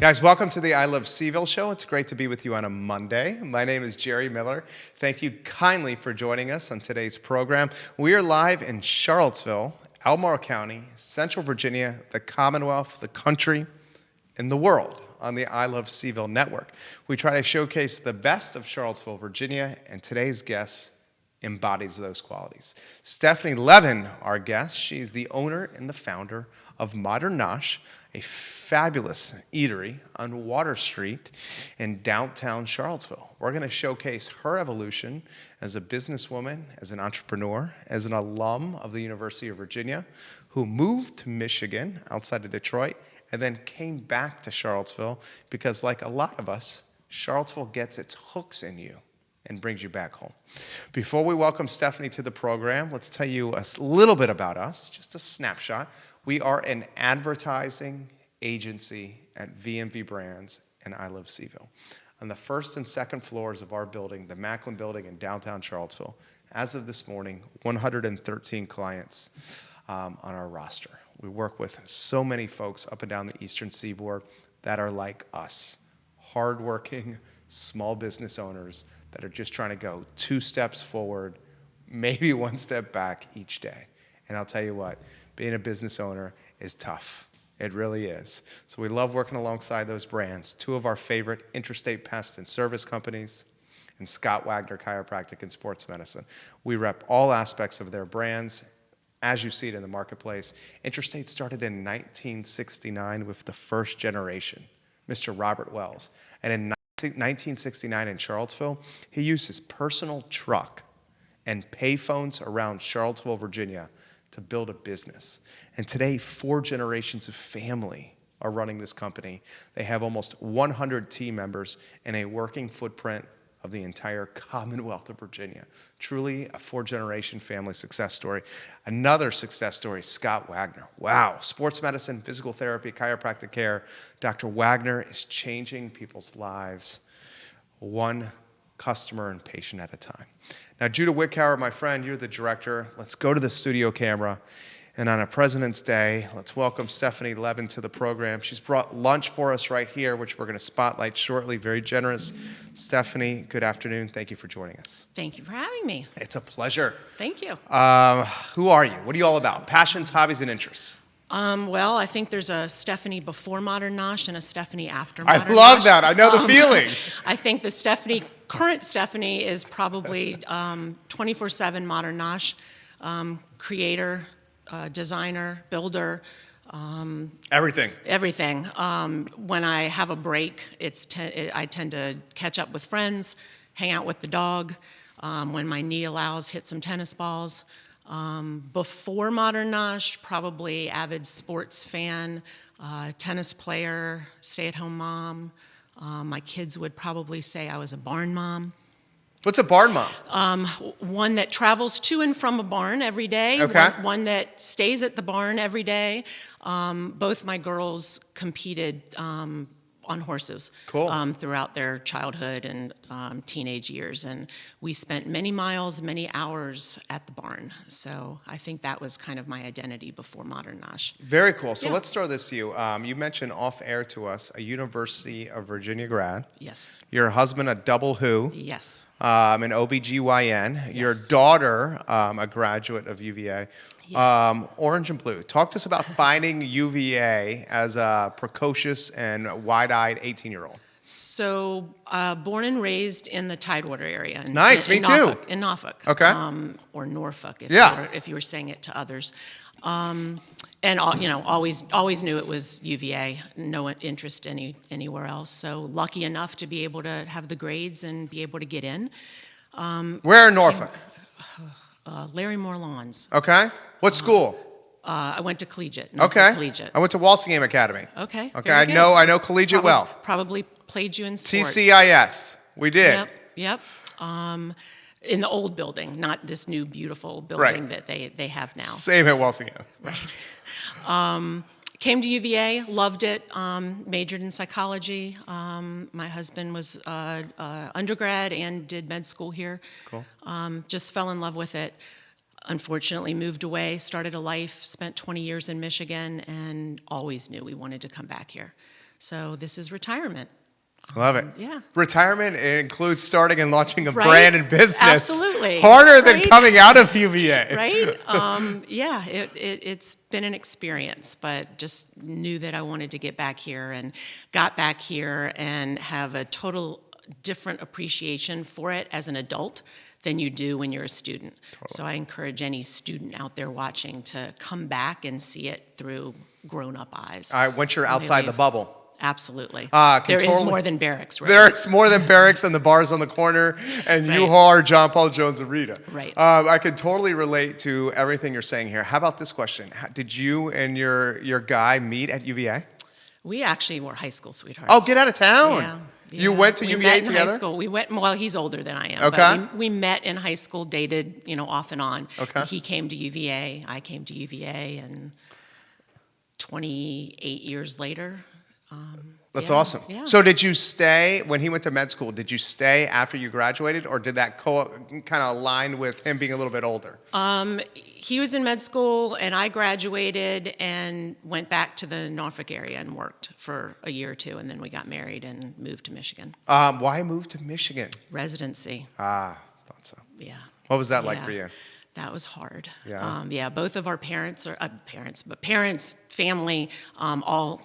Guys, welcome to the I Love CVille Show. It's great to be with you on a Monday. My name is Jerry Miller. Thank you kindly for joining us on today's program. We are live in Charlottesville, Albemarle County, Central Virginia, the Commonwealth, the country, and the world on the I Love CVille network. We try to showcase the best of Charlottesville, Virginia, and today's guest embodies those qualities. Stephanie Levin, our guest, she's the owner and the founder of Modern Nosh, a fabulous eatery on Water Street in downtown Charlottesville. We're going to showcase her evolution as a businesswoman, as an entrepreneur, as an alum of the University of Virginia, who moved to Michigan outside of Detroit and then came back to Charlottesville because, like a lot of us, Charlottesville gets its hooks in you and brings you back home. Before we welcome Stephanie to the program, let's tell you a little bit about us, just a snapshot. We are an advertising agency at VMV Brands and I Love CVille. On the first and second floors of our building, the Macklin Building in downtown Charlottesville, as of this morning, 113 clients on our roster. We work with so many folks up and down the Eastern Seaboard that are like us, hardworking, small business owners that are just trying to go 2 steps forward, maybe 1 step back each day. And I'll tell you what, being a business owner is tough. It really is. So we love working alongside those brands. 2 of our favorite Interstate Pest and Service companies and Scott Wagner Chiropractic and Sports Medicine. We rep all aspects of their brands as you see it in the marketplace. Interstate started in 1969 with the first generation, Mr. Robert Wells. And in 1969 in Charlottesville, he used his personal truck and payphones around Charlottesville, Virginia, to build a business. And today, 4 generations of family are running this company. They have almost 100 team members and a working footprint of the entire Commonwealth of Virginia. Truly a 4-generation family success story. Another success story, Scott Wagner. Wow, sports medicine, physical therapy, chiropractic care. Dr. Wagner is changing people's lives one customer and patient at a time. Now, Judah Wickhauer, my friend, you're the director. Let's go to the studio camera. And on a President's Day, let's welcome Stephanie Levin to the program. She's brought lunch for us right here, which we're going to spotlight shortly. Very generous. Stephanie, good afternoon. Thank you for joining us. Thank you for having me. It's a pleasure. Thank you. Who are you? What are you all about? Passions, hobbies, and interests. Well, I think there's a Stephanie before Modern Nosh and a Stephanie after Modern Nosh. I love that. I know the feeling. I think the current Stephanie is probably 24/7 Modern Nosh, creator, designer, builder. Everything. Everything. When I have a break, I tend to catch up with friends, hang out with the dog. When my knee allows, hit some tennis balls. Before Modern Nosh, probably avid sports fan, tennis player, stay-at-home mom. My kids would probably say I was a barn mom. What's a barn mom? One that travels to and from a barn every day. Okay. One that stays at the barn every day. Both my girls competed on horses. Cool. Throughout their childhood and teenage years. And we spent many miles, many hours at the barn. So I think that was kind of my identity before Modern Nosh. Very cool. So Yeah. let's throw this to you. You mentioned off air to us a University of Virginia grad. Yes. Your husband, a double who? Yes. An OBGYN. Yes. Your daughter, a graduate of UVA. Yes. Orange and blue. Talk to us about finding UVA as a precocious and wide-eyed 18-year-old. So, born and raised in the Tidewater area. Nice, me too. Norfolk, in Norfolk. Okay. Or Norfolk, Yeah. if you were saying it to others. And always knew it was UVA. No interest anywhere else. So lucky enough to be able to have the grades and be able to get in. Where in Norfolk? Larry Moore Lawns. Okay. What school? I went to Collegiate. Norfolk Okay. Collegiate. I went to Walsingham Academy. Okay. Okay. very good. I know Collegiate well. Probably played you in sports. TCIS. We did. Yep. In the old building, not this new beautiful building that they have now. Same at Walsingham. Right. Came to UVA, loved it, majored in psychology. My husband was undergrad and did med school here. Cool. Just fell in love with it. Unfortunately, moved away, started a life, spent 20 years in Michigan, and always knew we wanted to come back here. So this is retirement. Love it. Yeah. Retirement includes starting and launching a Right? brand and business. Absolutely. Harder than Right? coming out of UVA. Right? Yeah, it's been an experience, but just knew that I wanted to get back here and got back here and have a total different appreciation for it as an adult than you do when you're a student. Totally. So I encourage any student out there watching to come back and see it through grown-up eyes. Once you're outside the bubble. Absolutely. There is more than barracks, right? There's more than barracks and the bars on the corner, and Right. you are John Paul Jones and Rita. Right. I can totally relate to everything you're saying here. How about this question? Did you and your guy meet at UVA? We actually were high school sweethearts. Oh, get out of town. Yeah. You went to we UVA met in together? high school. We went. Well, he's older than I am. Okay. But we met in high school, dated, off and on. Okay. He came to UVA. I came to UVA, and 28 years later. That's yeah, awesome. Yeah. So did you stay, when he went to med school, did you stay after you graduated, or did that kind of align with him being a little bit older? He was in med school, and I graduated and went back to the Norfolk area and worked for a year or two, and then we got married and moved to Michigan. Why move to Michigan? Residency. Thought so. Yeah. What was that like Yeah. for you? That was hard. Yeah. Both of our parents, family, all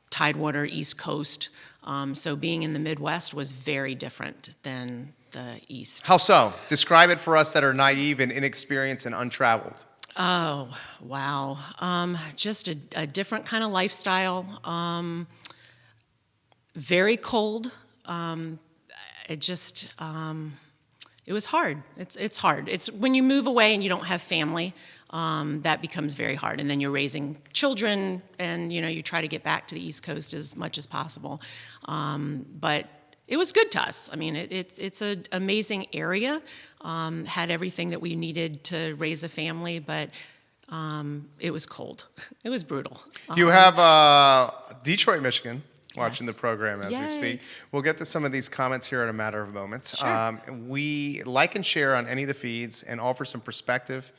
Tidewater, East Coast. So being in the Midwest was very different than the East. How so? Describe it for us that are naive and inexperienced and untraveled. Oh, wow. Just a different kind of lifestyle. Very cold. It was hard. It's hard. It's when you move away and you don't have family, that becomes very hard. And then you're raising children, and you try to get back to the East Coast as much as possible. But it was good to us. I mean, it's an amazing area. Had everything that we needed to raise a family, but it was cold. It was brutal. You have Detroit, Michigan, watching Yes. the program as we Yay. speak. We'll get to some of these comments here in a matter of moments. Sure. We like and share on any of the feeds and offer some perspective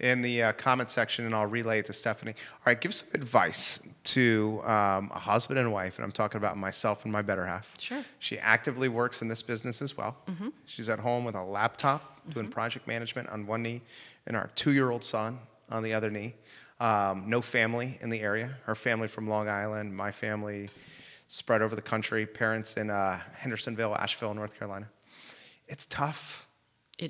in the comment section, and I'll relay it to Stephanie. All right, give some advice to a husband and wife, and I'm talking about myself and my better half. Sure. She actively works in this business as well. Mm-hmm. She's at home with a laptop doing project management on one knee and our 2-year-old son on the other knee. No family in the area. Her family from Long Island, my family spread over the country, parents in Hendersonville, Asheville, North Carolina. It's tough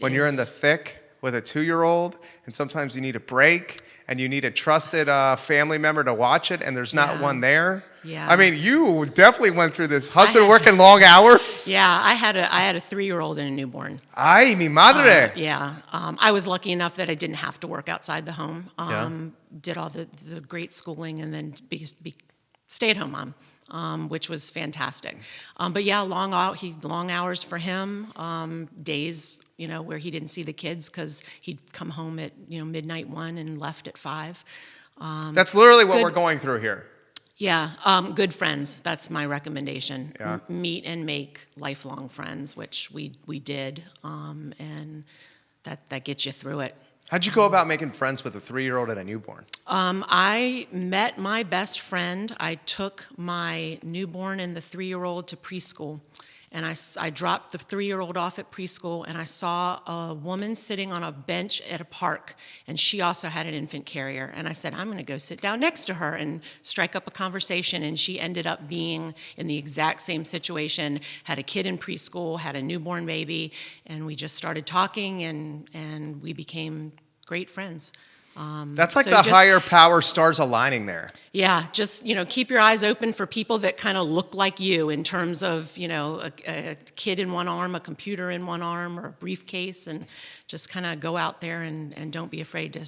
when you're in the thick with a 2-year-old, and sometimes you need a break, and you need a trusted family member to watch it, and there's not Yeah. one there. Yeah. I mean, you definitely went through this. Husband working long hours. Yeah, I had a 3-year-old and a newborn. Ay, mi madre. Yeah, I was lucky enough that I didn't have to work outside the home. Did all the great schooling, and then stay-at-home mom, which was fantastic. But yeah, long hours for him. Days, where he didn't see the kids because he'd come home at midnight 1 and left at 5. That's literally what we're going through here. Yeah, good friends. That's my recommendation. Yeah. Meet and make lifelong friends, which we did, and that gets you through it. How'd you go about making friends with a 3-year-old and a newborn? I met my best friend. I took my newborn and the 3-year-old to preschool, and I dropped the 3-year-old off at preschool, and I saw a woman sitting on a bench at a park, and she also had an infant carrier. And I said, I'm going to go sit down next to her and strike up a conversation. And she ended up being in the exact same situation, had a kid in preschool, had a newborn baby, and we just started talking, and we became great friends. That's like the higher power stars aligning there. Yeah, just keep your eyes open for people that kind of look like you in terms of a kid in one arm, a computer in one arm, or a briefcase, and just kind of go out there and don't be afraid to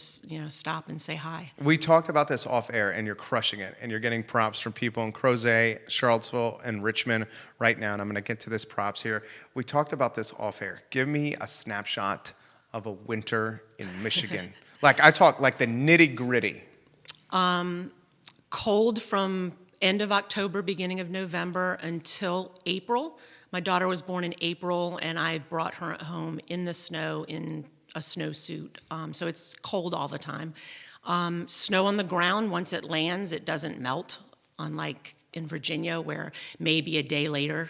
stop and say hi. We talked about this off air, and you're crushing it, and you're getting props from people in Crozet, Charlottesville, and Richmond right now, and I'm going to get to this props here. We talked about this off air. Give me a snapshot of a winter in Michigan. I talk like the nitty gritty. Cold from end of October, beginning of November until April. My daughter was born in April, and I brought her home in the snow in a snowsuit. So it's cold all the time. Snow on the ground, once it lands, it doesn't melt, unlike in Virginia, where maybe a day later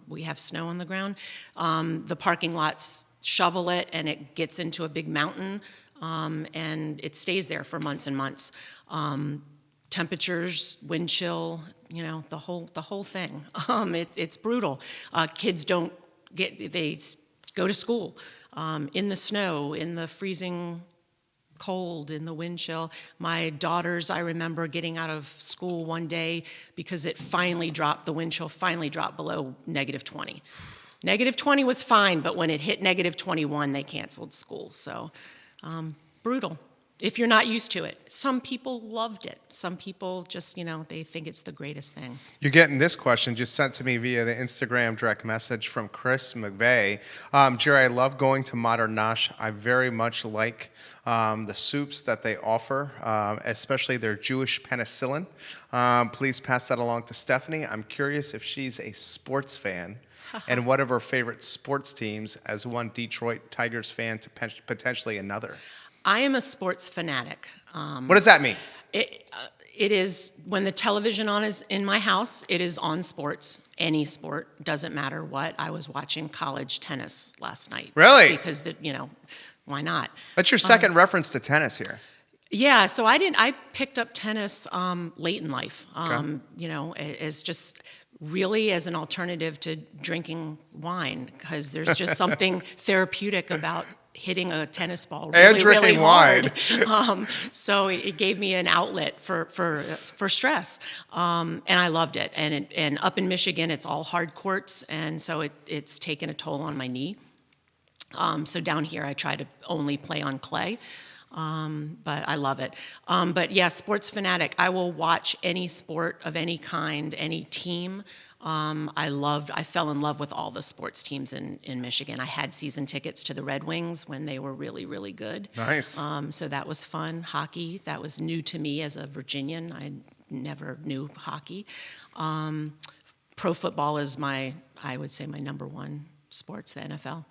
we have snow on the ground. The parking lots shovel it, and it gets into a big mountain, and it stays there for months and months. Temperatures, wind chill, the whole thing. It's brutal. Kids they go to school in the snow, in the freezing cold, in the wind chill. My daughters, I remember getting out of school one day because the wind chill finally dropped below -20. -20 was fine, but when it hit -21, they canceled school. So brutal. If you're not used to it. Some people loved it. Some people just, they think it's the greatest thing. You're getting this question just sent to me via the Instagram direct message from Chris McVeigh. Jerry, I love going to Modern Nosh. I very much like the soups that they offer, especially their Jewish penicillin. Please pass that along to Stephanie. I'm curious if she's a sports fan and what of her favorite sports teams, as one Detroit Tigers fan to potentially another. I am a sports fanatic. What does that mean? It is, when the television is in my house, it is on sports, any sport, doesn't matter what. I was watching college tennis last night. Really? Because, why not? That's your second reference to tennis here. Yeah, so I picked up tennis late in life, Okay. as just really as an alternative to drinking wine, because there's just something therapeutic about hitting a tennis ball really hard. So it gave me an outlet for stress, and I loved it. And up in Michigan, it's all hard courts, and so it's taken a toll on my knee. So down here, I try to only play on clay. But I love it. But yeah, sports fanatic. I will watch any sport of any kind, any team. I fell in love with all the sports teams in Michigan. I had season tickets to the Red Wings when they were really, really good. Nice. So that was fun. Hockey, that was new to me as a Virginian. I never knew hockey. Pro football is I would say my number one sports, the NFL.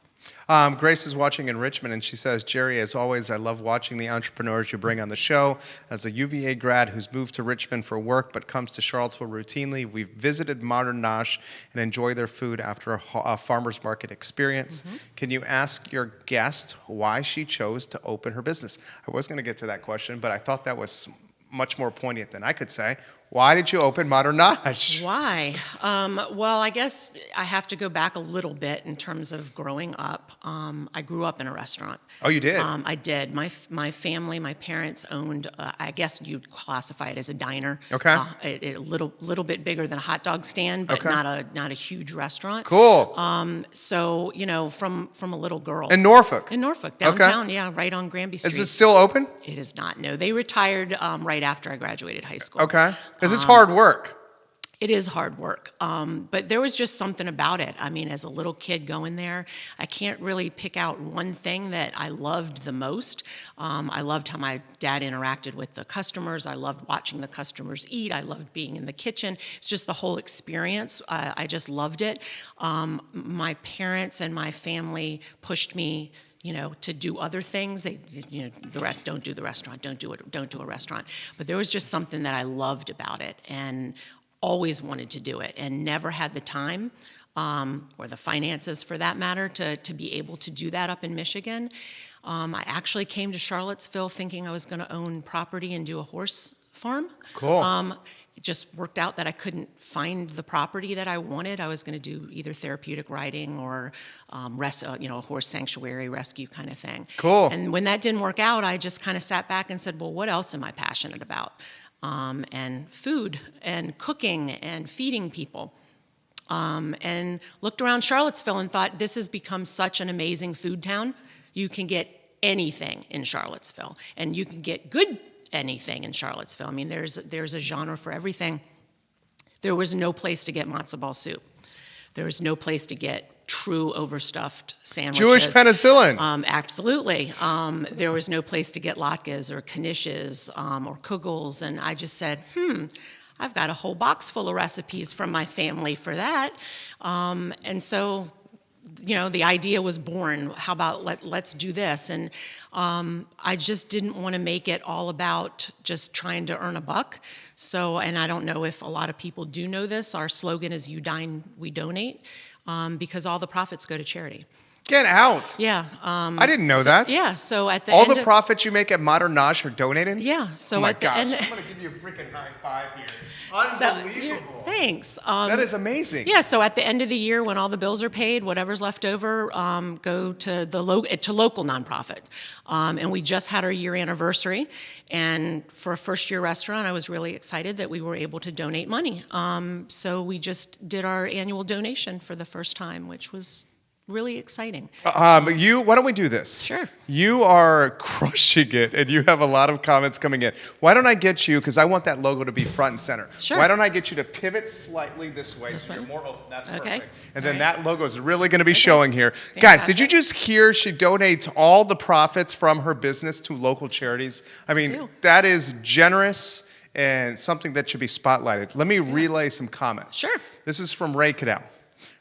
Grace is watching in Richmond, and she says, Jerry, as always, I love watching the entrepreneurs you bring on the show. As a UVA grad who's moved to Richmond for work but comes to Charlottesville routinely, we've visited Modern Nosh and enjoy their food after a farmer's market experience. Mm-hmm. Can you ask your guest why she chose to open her business? I was going to get to that question, but I thought that was much more poignant than I could say. Why did you open Modern Nosh? Why? Well, I guess I have to go back a little bit in terms of growing up. I grew up in a restaurant. Oh, you did? I did. My family, my parents owned, I guess you'd classify it as a diner. Okay. A little bit bigger than a hot dog stand, but okay. not a huge restaurant. Cool. So, from a little girl. In Norfolk? In Norfolk, downtown, okay. Yeah, right on Granby Street. Is it still open? It is not. No, they retired right after I graduated high school. Okay. Because it's hard work. It is hard work, but there was just something about it. I mean, as a little kid going there, I can't really pick out one thing that I loved the most. I loved how my dad interacted with the customers. I loved watching the customers eat. I loved being in the kitchen. It's just the whole experience. I just loved it. My parents and my family pushed me to do other things. They, don't do the restaurant, don't do a restaurant. But there was just something that I loved about it and always wanted to do it and never had the time or the finances for that matter to be able to do that up in Michigan. I actually came to Charlottesville thinking I was going to own property and do a horse farm. Cool. It just worked out that I couldn't find the property that I wanted. I was going to do either therapeutic riding or a horse sanctuary rescue kind of thing. Cool. And when that didn't work out, I just kind of sat back and said, well, what else am I passionate about? And food and cooking and feeding people. And looked around Charlottesville and thought, this has become such an amazing food town. You can get anything in Charlottesville, and you can get good anything in Charlottesville. I mean, there's a genre for everything. There was no place to get matzo ball soup. There was no place to get true overstuffed sandwiches. Jewish penicillin. Absolutely. There was no place to get latkes or knishes or kugels, and I just said, I've got a whole box full of recipes from my family for that. And so the idea was born. How about let's do this? And I just didn't want to make it all about just trying to earn a buck. So, and I don't know if a lot of people do know this, our slogan is "You Dine, We Donate," because all the profits go to charity. Get out. Yeah. I didn't know that. Yeah, so at the all end the profits you make at Modern Nosh are donated? Yeah, so oh my at the gosh, end... I'm going to give you a freaking high five here. Unbelievable. Thanks. That is amazing. Yeah, so at the end of the year, when all the bills are paid, whatever's left over go to local nonprofit. And we just had our year anniversary, and for a first-year restaurant, I was really excited that we were able to donate money. So we just did our annual donation for the first time, which was really exciting. Why don't we do this? Sure. You are crushing it, and you have a lot of comments coming in. Why don't I get you, because I want that logo to be front and center. Sure. Why don't I get you to pivot slightly this way This so way? you're more open. That's Okay. perfect. And then All that logo is really going to be showing here. Guys, Fantastic. did you just hear she donates all the profits from her business to local charities? I mean, do. that is generous and something that should be spotlighted. Let me relay some comments. Sure. This is from Ray Cadell.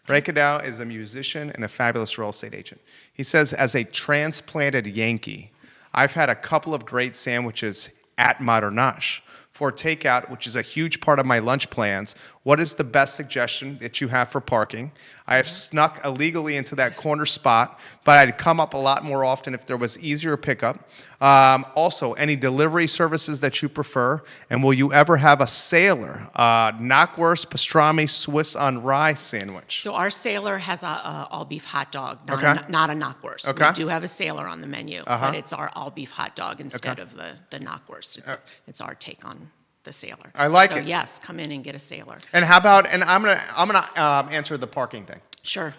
Ray Cadell is a musician and a fabulous real estate agent. He says, as a transplanted Yankee, I've had a couple of great sandwiches at Modern Nosh. For takeout, which is a huge part of my lunch plans, what is the best suggestion that you have for parking? I have snuck illegally into that corner spot, but I'd come up a lot more often if there was easier pickup. Also, any delivery services that you prefer, and will you ever have a Sailor, knockwurst, pastrami, Swiss on rye sandwich? So our Sailor has a all-beef hot dog, Okay. not a knockwurst. Okay. We do have a Sailor on the menu, but it's our all-beef hot dog instead of the knockwurst. It's our take on the Sailor. I like it. So yes, come in and get a Sailor. And how about, and I'm gonna answer the parking thing. Sure.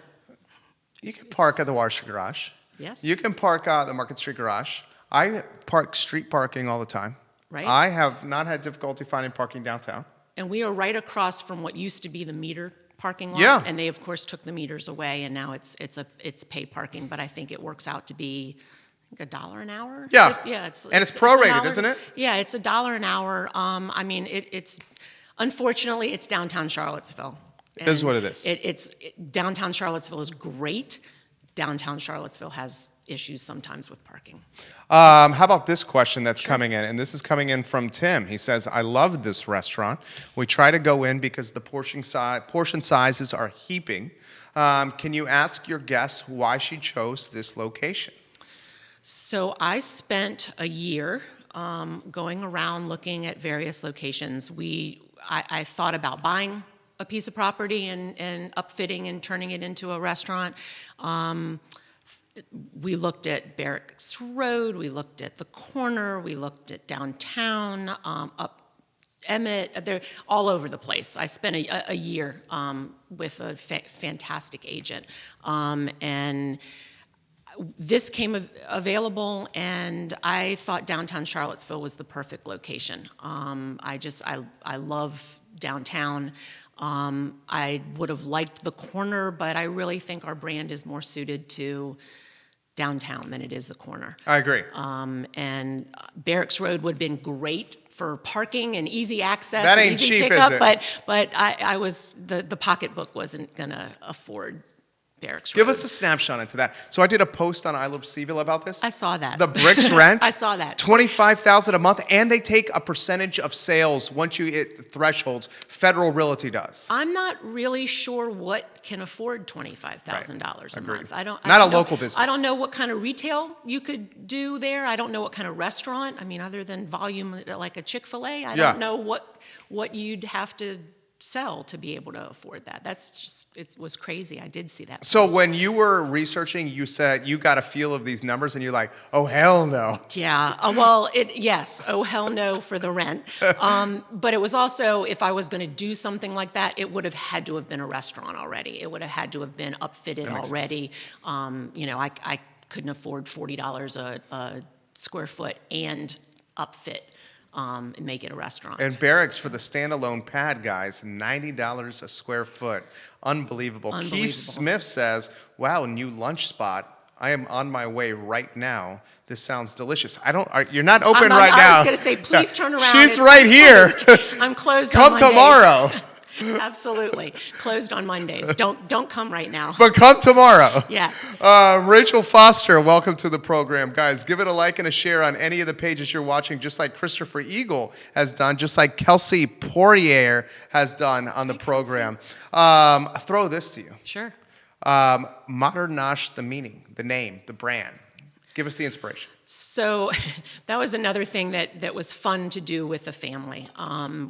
You can park at the Water Street Garage. Yes. You can park at the Market Street Garage. I park street parking all the time. Right. I have not had difficulty finding parking downtown. And we are right across from what used to be the meter parking lot. Yeah. And they of course took the meters away, and now it's pay parking. But I think it works out to be $1 an hour. Yeah. It's prorated, $1. isn't it? Yeah, it's $1 an hour. I mean, it's unfortunately it's downtown Charlottesville. It is what it is. Downtown Charlottesville is great. Downtown Charlottesville has issues sometimes with parking. How about this question that's coming in? And this is coming in from Tim. He says, I love this restaurant. We try to go in because the portion sizes are heaping. Can you ask your guests why she chose this location? So I spent a year going around looking at various locations. I thought about buying a piece of property and upfitting and turning it into a restaurant. We looked at Barracks Road, we looked at the corner, we looked at downtown, up Emmett, they're all over the place. I spent a year with a fantastic agent. And this came available, and I thought downtown Charlottesville was the perfect location. I love downtown. I would have liked the corner, but I really think our brand is more suited to downtown than it is the corner. I agree. And Barracks Road would have been great for parking and easy access. That and ain't easy cheap, pickup, is it? But I was the pocketbook wasn't gonna afford Barracks Road. Give us a snapshot into that. So I did a post on I Love CVille about this. I saw that. The bricks rent. I saw that. $25,000 a month, and they take a percentage of sales once you hit thresholds. Federal Realty does. I'm not really sure what can afford $25,000 a Agreed. month. I don't Not a know- local business. I don't know what kind of retail you could do there. I don't know what kind of restaurant. I mean, other than volume like a Chick-fil-A, I don't know what you'd have to sell to be able to afford that. That's just, it was crazy. I did see that. So post. when you were researching, you said you got a feel of these numbers, and you're like, oh, hell no. Yeah, yes, oh hell no for the rent. But it was also, if I was going to do something like that, it would have had to have been a restaurant already. It would have had to have been upfitted already. I couldn't afford $40 a square foot and upfit and make it a restaurant. And Barracks for the standalone pad, guys, $90 a square foot. Unbelievable. Keith Smith says, wow, new lunch spot. I am on my way right now. This sounds delicious. You're not open right now. I was going to say, please turn around. She's right here. I'm closed Come on Mondays. tomorrow. Absolutely. Closed on Mondays. Don't come right now. But come tomorrow. Yes. Rachel Foster, welcome to the program. Guys, give it a like and a share on any of the pages you're watching, just like Christopher Eagle has done, just like Kelsey Poirier has done on the program. I'll throw this to you. Sure. Modern Nosh, the meaning, the name, the brand. Give us the inspiration. So that was another thing that was fun to do with the family.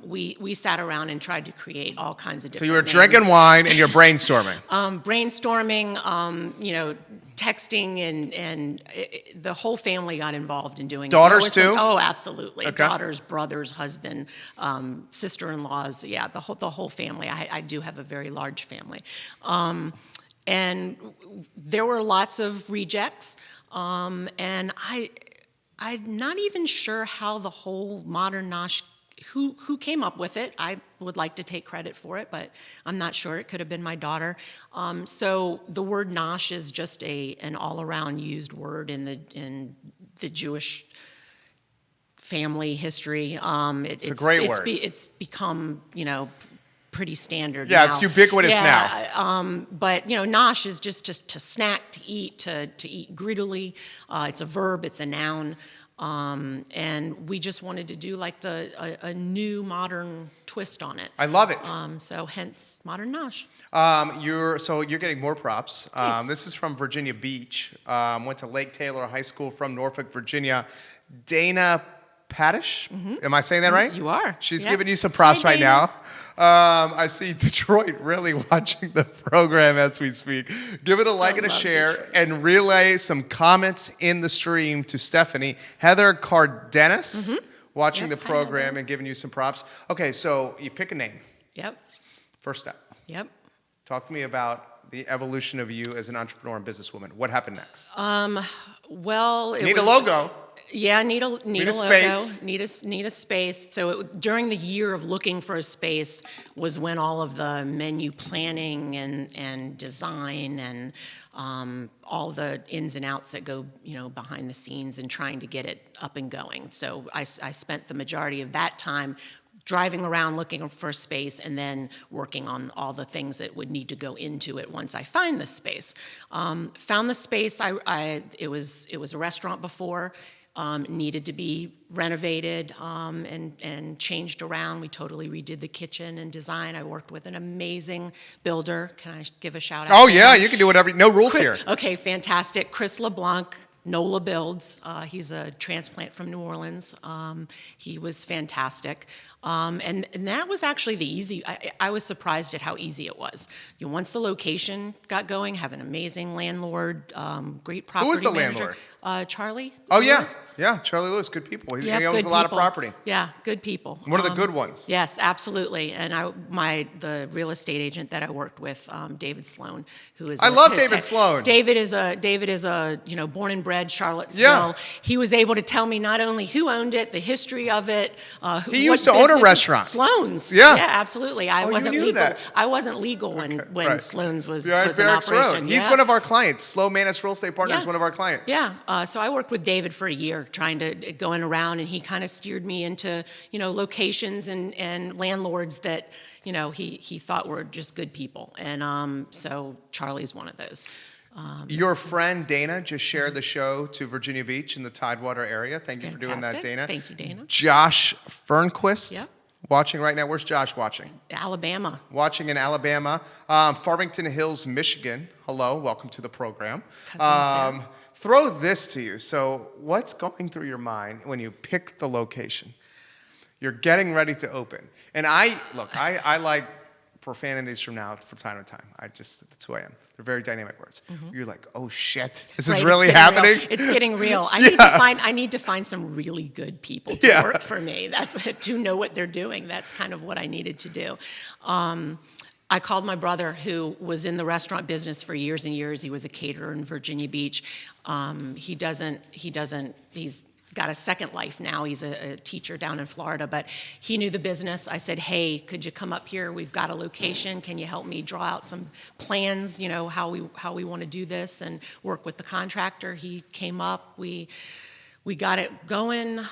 We sat around and tried to create all kinds of different So you were names. drinking wine and you're brainstorming. Brainstorming, texting, and the whole family got involved in doing Daughters it. too? Oh, absolutely. Okay. Daughters, brothers, husband, sister-in-laws. Yeah, the whole family. I do have a very large family. And there were lots of rejects. And I'm not even sure how the whole Modern Nosh, who came up with it. I would like to take credit for it, but I'm not sure. It could have been my daughter. So the word Nosh is just an all-around used word in the Jewish family history. It's a great word. It's become, pretty standard Yeah, now. it's ubiquitous now. But nosh is just to snack, to eat greedily. It's a verb, it's a noun, and we just wanted to do like a new modern twist on it. I love it. So hence Modern Nosh. You're getting more props. This is from Virginia Beach. Went to Lake Taylor High School from Norfolk, Virginia. Dana Paddish. Mm-hmm. Am I saying that right? You are. She's Yep. giving you some props Hi, right Dana. now. I see Detroit really watching the program as we speak. Give it a like and a share, Detroit. and relay some comments in the stream to Stephanie. Heather Cardenas watching the Hi, program Heather. and giving you some props. Okay, so you pick a name. Yep. First step. Yep. Talk to me about the evolution of you as an entrepreneur and businesswoman. What happened next? Well, Need a logo. Yeah, need a logo, space. need a space. So during the year of looking for a space was when all of the menu planning and design and all the ins and outs that go behind the scenes and trying to get it up and going. So I spent the majority of that time driving around looking for a space and then working on all the things that would need to go into it once I find the space. Found the space. It was a restaurant before. Needed to be renovated and changed around. We totally redid the kitchen and design. I worked with an amazing builder. Can I give a shout out? Oh yeah, you can do whatever. No rules here. Okay, fantastic. Chris LeBlanc, NOLA Builds. He's a transplant from New Orleans. He was fantastic. And that was actually the easy. I was surprised at how easy it was. Once the location got going, have an amazing landlord, great property Who is the manager. landlord? Charlie. Oh yeah, Lewis. yeah. Charlie Lewis, good people. He Yep, owns good a lot of people. property. Yeah, good people. One of the good ones. Yes, absolutely. And the real estate agent that I worked with, David Sloan, who is I love David Sloan. David is a born and bred Charlottesville. Yeah. He was able to tell me not only who owned it, the history of it. He used to own a restaurant. Sloan's. Yeah. Yeah, absolutely. I wasn't you knew legal. that. I wasn't legal when right. Sloan's was Yeah, in Barracks operation. Road. He's Yeah. one of our clients. Slow Manus Real Estate Partners, Yeah. one of our clients. Yeah, so I worked with David for a year, going around, and he kind of steered me into, locations and landlords that, he thought were just good people, and so Charlie's one of those. Your friend Dana just shared the show to Virginia Beach in the Tidewater area. Thank you for doing that, Fantastic. Dana. Thank you, Dana. Josh Fernquist. Yep. Watching right now. Where's Josh watching? Alabama. Watching in Alabama. Farmington Hills, Michigan. Hello, welcome to the program. Cousins there. Throw this to you. So what's going through your mind when you pick the location? You're getting ready to open. And I like profanities from time to time. That's who I am. They're very dynamic words. Mm-hmm. You're like, oh shit, this is really happening? It's getting real. I need to find some really good people to work for me. That's to know what they're doing. That's kind of what I needed to do. I called my brother, who was in the restaurant business for years and years. He was a caterer in Virginia Beach. He's got a second life now. He's a teacher down in Florida, but he knew the business. I said, hey, could you come up here? We've got a location. Can you help me draw out some plans, how we want to do this, and work with the contractor? He came up. We we got it going,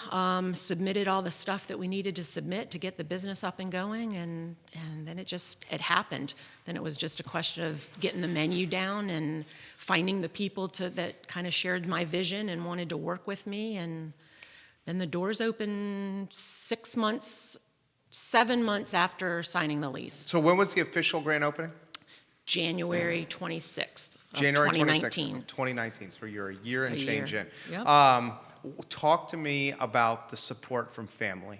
submitted all the stuff that we needed to submit to get the business up and going, and then it happened. Then it was just a question of getting the menu down and finding the people that kind of shared my vision and wanted to work with me, and then the doors opened 7 months after signing the lease. So when was the official grand opening? January 26th of January 2019. 26th of 2019, so you're a year and change in. Yep. Talk to me about the support from family.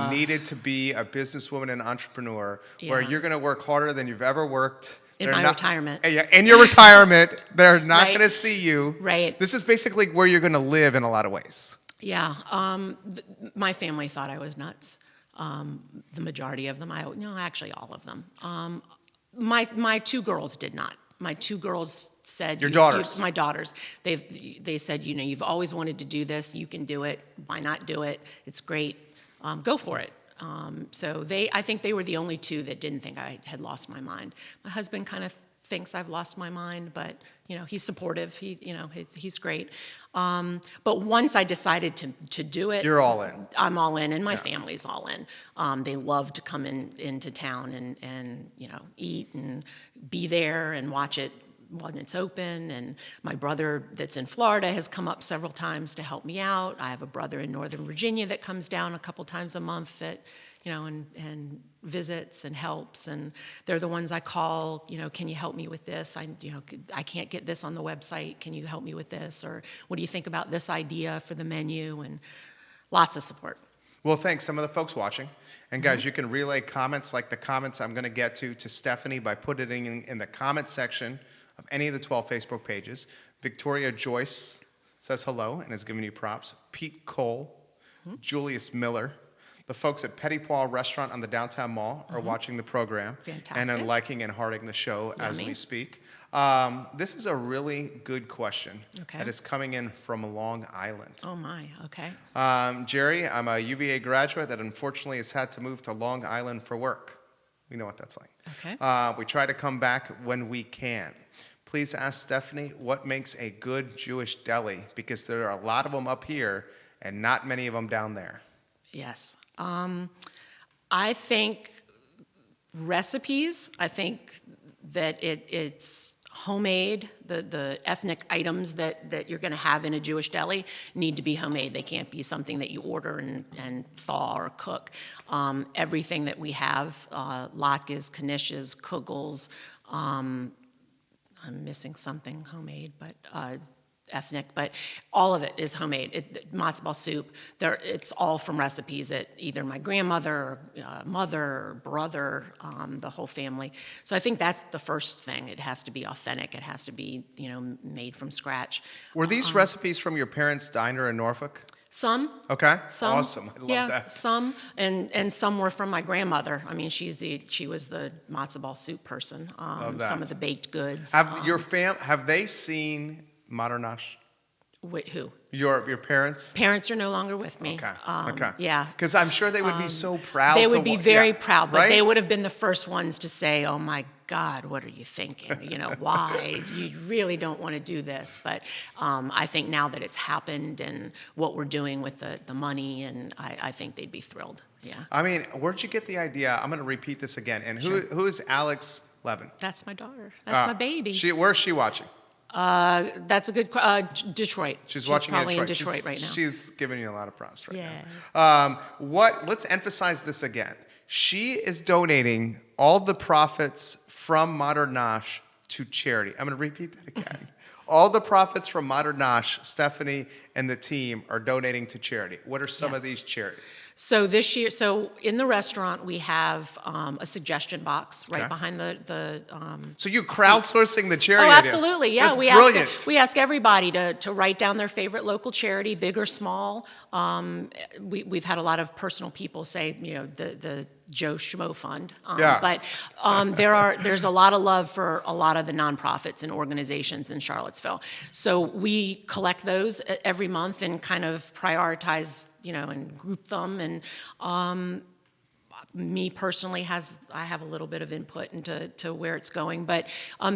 Needed to be a businesswoman and entrepreneur where you're going to work harder than you've ever worked. In my retirement. Yeah, in your retirement. They're not Right. going to see you. Right. This is basically where you're going to live in a lot of ways. Yeah. My family thought I was nuts. The majority of them. Actually all of them. My two girls did not. My two girls said... Your daughters? My daughters. They said, you've always wanted to do this. You can do it. Why not do it? It's great. Go for it. So I think they were the only two that didn't think I had lost my mind. My husband kind of thinks I've lost my mind, but he's supportive. He's great. But once I decided to do it, you're all in. I'm all in, and my family's all in. They love to come into town and eat and be there and watch it when it's open. And my brother that's in Florida has come up several times to help me out. I have a brother in Northern Virginia that comes down a couple times a month that and visits and helps, and they're the ones I call, can you help me with this? I can't get this on the website. Can you help me with this? Or what do you think about this idea for the menu? And lots of support. Well, thanks. Some of the folks watching. And guys, you can relay comments like the comments I'm going to get to Stephanie by putting it in the comment section of any of the 12 Facebook pages. Victoria Joyce says hello and is giving you props. Pete Cole, Julius Miller. The folks at Petit Pois Restaurant on the Downtown Mall are watching the program. Fantastic. And are liking and hearting the show as we speak. This is a really good question that is coming in from Long Island. Oh, my. Okay. Jerry, I'm a UVA graduate that unfortunately has had to move to Long Island for work. We know what that's like. Okay. We try to come back when we can. Please ask Stephanie what makes a good Jewish deli, because there are a lot of them up here and not many of them down there. Yes. I think recipes, I think that it's homemade. The ethnic items that you're going to have in a Jewish deli need to be homemade. They can't be something that you order and thaw or cook. Everything that we have, latkes, knishes, kugels, I'm missing something homemade, but ethnic, but all of it is homemade. Matzo ball soup, it's all from recipes that either my grandmother, or, mother, or brother, the whole family. So I think that's the first thing. It has to be authentic. It has to be, made from scratch. Were these recipes from your parents' diner in Norfolk? Some. Okay. Some. Awesome. I love that. Some, and some were from my grandmother. I mean, she was the matzo ball soup person. Some of the baked goods. Have they seen Modern Nosh? Who? Your parents? Parents are no longer with me. Okay. Yeah. Because I'm sure they would be so proud. They would be very proud, but right? they would have been the first ones to say, "Oh my God, what are you thinking? Why? You really don't want to do this." But I think now that it's happened and what we're doing with the money, and I think they'd be thrilled. Yeah. I mean, where'd you get the idea? I'm going to repeat this again. And who is Alex Levin? That's my daughter. That's my baby. Where's she watching? That's a good Detroit. She's watching probably in Detroit right now. She's giving you a lot of props right Yeah. now. Let's emphasize this again. She is donating all the profits from Modern Nosh to charity. I'm going to repeat that again. All the profits from Modern Nosh, Stephanie and the team are donating to charity. What are some of these charities? So this year, in the restaurant, we have a suggestion box right behind the. So you're crowdsourcing the charity. Oh, absolutely! Yeah, That's brilliant. We ask everybody to write down their favorite local charity, big or small. We've had a lot of personal people say, the Joe Schmo Fund. But there's a lot of love for a lot of the nonprofits and organizations in Charlottesville. So we collect those every month and kind of prioritize, and group them. And me personally I have a little bit of input into where it's going. But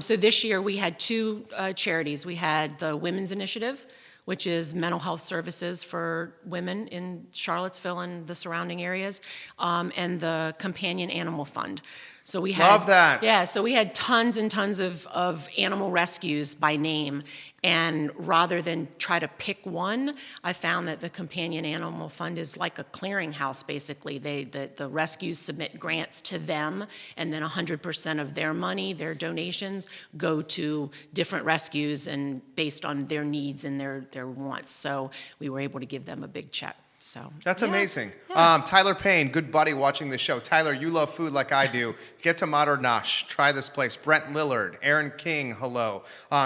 so this year we had two charities. We had the Women's Initiative, which is mental health services for women in Charlottesville and the surrounding areas, and the Companion Animal Fund. So we had, love that. Yeah, so we had tons and tons of animal rescues by name. And rather than try to pick one, I found that the Companion Animal Fund is like a clearinghouse, basically. The rescues submit grants to them, and then 100% of their money, their donations, go to different rescues and based on their needs and their wants. So we were able to give them a big check. So that's amazing. Yeah. Tyler Payne, good buddy watching the show. Tyler, you love food like I do. Get to Modern Nosh. Try this place. Brent Lillard, Aaron King, hello.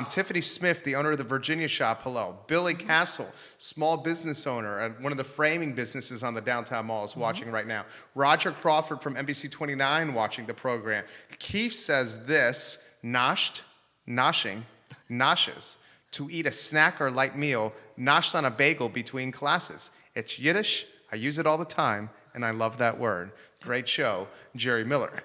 Tiffany Smith, the owner of the Virginia shop, hello. Billy Castle, small business owner at one of the framing businesses on the downtown mall, is watching right now. Roger Crawford from NBC 29 watching the program. Keith says this, noshed, noshing, noshes, to eat a snack or light meal, noshed on a bagel between classes. It's Yiddish. I use it all the time, and I love that word. Great show, Jerry Miller.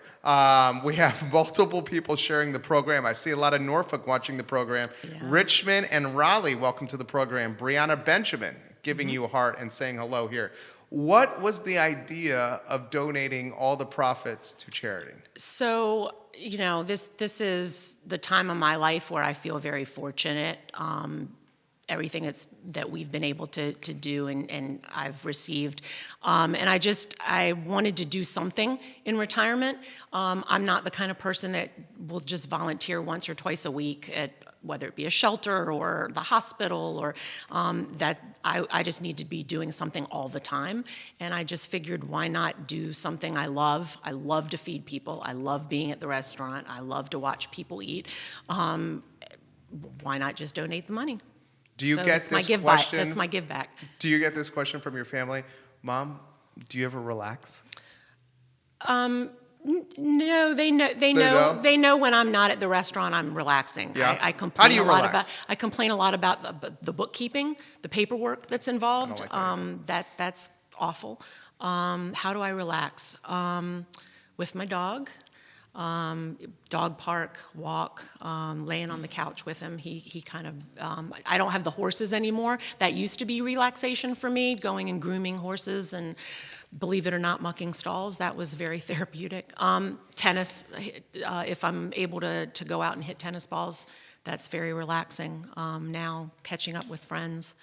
We have multiple people sharing the program. I see a lot of Norfolk watching the program. Yeah. Richmond and Raleigh, welcome to the program. Brianna Benjamin giving you a heart and saying hello here. What was the idea of donating all the profits to charity? So, this is the time of my life where I feel very fortunate. Everything that we've been able to do and I've received. And I wanted to do something in retirement. I'm not the kind of person that will just volunteer once or twice a week at whether it be a shelter or the hospital or that I just need to be doing something all the time. And I just figured, why not do something I love? I love to feed people. I love being at the restaurant. I love to watch people eat. Why not just donate the money? Do you get this question? That's my give back. Do you get this question from your family? Mom, do you ever relax? No, they know when I'm not at the restaurant, I'm relaxing. Yeah. I complain How do you relax? I complain a lot about the bookkeeping, the paperwork that's involved. I don't like that's awful. How do I relax? With my dog. Dog park, walk, laying on the couch with him. He kind of, I don't have the horses anymore. That used to be relaxation for me, going and grooming horses and, believe it or not, mucking stalls. That was very therapeutic. Tennis, if I'm able to go out and hit tennis balls, that's very relaxing. Now, catching up with friends.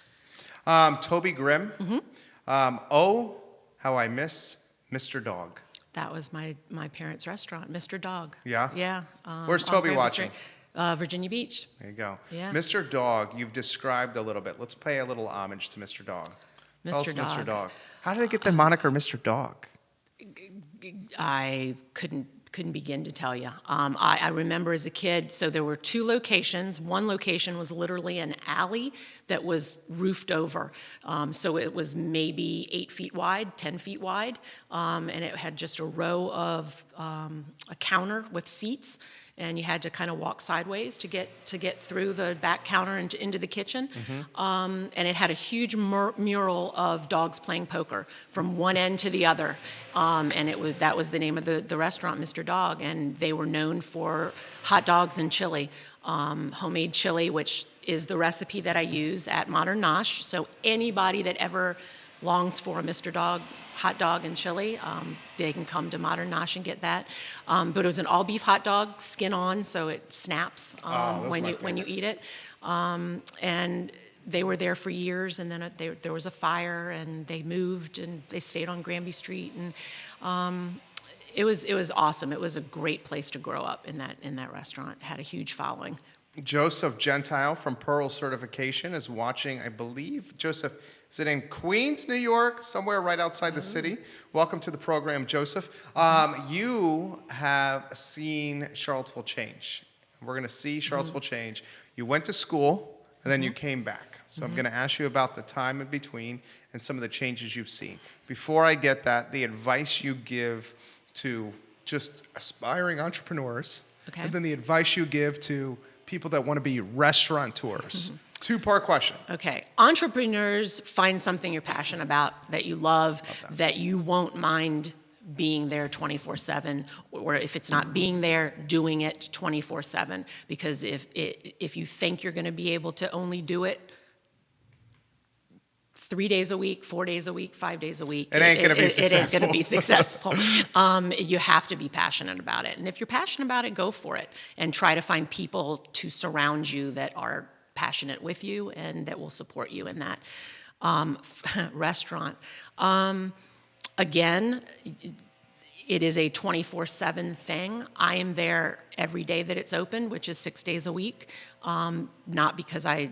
Toby Grimm, oh, how I miss Mr. Dog. That was my parents' restaurant, Mr. Dog. Yeah? Yeah. Where's Toby watching? Virginia Beach. There you go. Yeah. Mr. Dog, you've described a little bit. Let's pay a little homage to Mr. Dog. Tell us Mr. Dog. How did they get the moniker Mr. Dog? I couldn't begin to tell you. I remember as a kid, so there were two locations. One location was literally an alley that was roofed over. So it was maybe 8 feet wide, 10 feet wide, and it had just a row of a counter with seats, and you had to kind of walk sideways to get through the back counter and into the kitchen. And it had a huge mural of dogs playing poker from one end to the other. And that was the name of the restaurant, Mr. Dog, and they were known for hot dogs and chili, homemade chili, which is the recipe that I use at Modern Nosh. So anybody that ever longs for a Mr. Dog hot dog and chili, they can come to Modern Nosh and get that. But it was an all-beef hot dog, skin on, so it snaps when you eat it. And they were there for years, and then there was a fire, and they moved, and they stayed on Granby Street, and it was awesome. It was a great place to grow up in that restaurant. It had a huge following. Joseph Gentile from Pearl Certification is watching, I believe. Joseph, is it in Queens, New York, somewhere right outside the city? Welcome to the program, Joseph. You have seen Charlottesville change. We're going to see Charlottesville change. You went to school, and then you came back. So I'm going to ask you about the time in between and some of the changes you've seen. Before I get that, the advice you give to just aspiring entrepreneurs, and then the advice you give to people that want to be restaurateurs. Two-part question. Okay. Entrepreneurs, find something you're passionate about, that you love, that you won't mind being there 24/7, or if it's not being there, doing it 24/7. Because if you think you're going to be able to only do it 3 days a week, 4 days a week, 5 days a week. It ain't going to be successful. It ain't going to be successful. You have to be passionate about it. And if you're passionate about it, go for it. And try to find people to surround you that are passionate with you and that will support you in that. Restaurant. Again, it is a 24/7 thing. I am there every day that it's open, which is 6 days a week. Not because I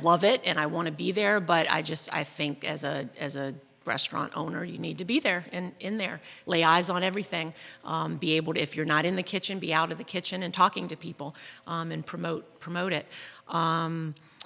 love it and I want to be there, but I think as a restaurant owner, you need to be there and in there, lay eyes on everything, be able to, if you're not in the kitchen, be out of the kitchen and talking to people, and promote it.